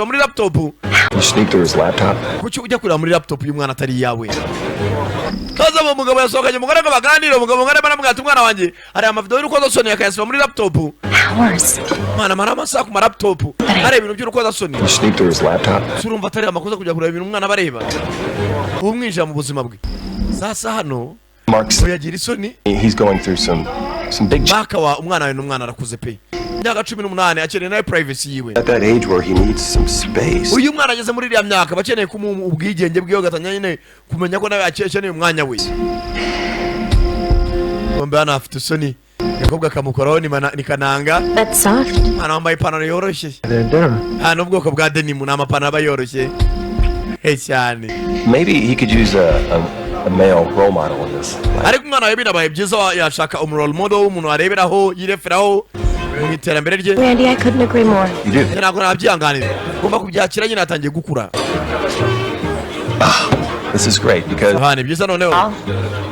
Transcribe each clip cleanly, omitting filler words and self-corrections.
muri laptop. You sneak through his laptop. Kuki ujya kurira muri laptop y'umwana atari yawe? Kaza mu mugabo yasohokanye umugore ngo baganire umugabo ngane baramubwira umwana wanjye hari amavideo y'urukoza soni yakayasiba muri laptop. Mwana amasaha ku laptop. Hari ibintu by'urukoza soni. You sneak through his laptop. Surumva atari amakosa kujya kureba ibintu umwana bareba. Umwinjira mu buzima bwe. Sasa hano yagira isoni. He's going through some big Bakawa umwana we n'umwana arakuze pe. Myaka 18 akeneye nayo privacy yiwe. At that age where he needs some space. Uyu mwana ageze muri iriya myaka bakeneye ubwigenge bwiyo gatanya nyine kumenya ko nawe akeneye umwanya we. Bombe ana afite isoni. Yakobwa kamukoraho ni kananga. That's soft. Ana wambaye ipantaro yoroshye. Hano ubwoko bwa denim n'amapantaro aba yoroshye. Cyane. Maybe he could use a male role model in this. Ariko umwana we binabaye byiza yashaka role model umuntu areberaho yireferaho mu iterambere rye. Randy, I couldn't agree more. You do. Ntabwo nabyihanganira. Ugomba kubyakira nyine atangiye gukura. This is great because Abana byiza noneho.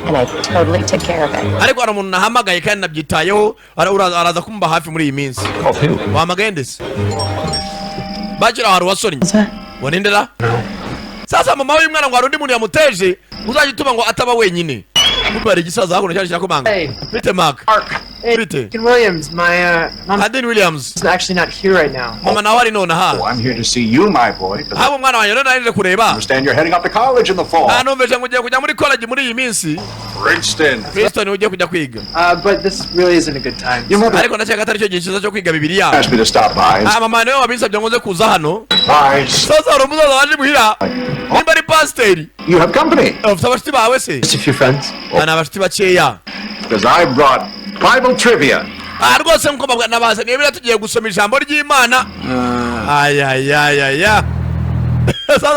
And I totally took care of it. Ariko hari umuntu nahamagaye kandi nabyitayeho araza kumba hafi muri iyi minsi. Wahamagaye ndetse. Bagira hari wasoni. Wanindera? Sasa mama w'umwana ngo hari undi muntu yamuteje uzagituma ngo ataba wenyine. Kubara igisaza hakuno cyari cyakomanga. Bite Mark. Bite. Williams, my Adin Williams is actually not here right now. Mama nawe ari none ha. Oh, I'm here to see you, my boy. Habo mwana wanjye none naje kureba. I understand you're heading up to college in the fall. Numveje ngo ugiye kujya muri college muri iyi minsi. Princeton ugiye kujya kwiga. But this really isn't a good time. Ariko ndashaka atari cyo gihe cyiza cyo kwiga Bibiliya. Asked me to stop by. Mama nawe wabinsabye ngo nze kuza hano. Bye. Sasa hari umuzaza waje muhira. Nimba ari pastor. You have company. Ufite abashiti bawe se? just a few friends. Ana abashiti bakeya. Because I brought Bible trivia. Rwose nko mbabwa nabaza niba tugiye gusoma ijambo ry'Imana. Sasa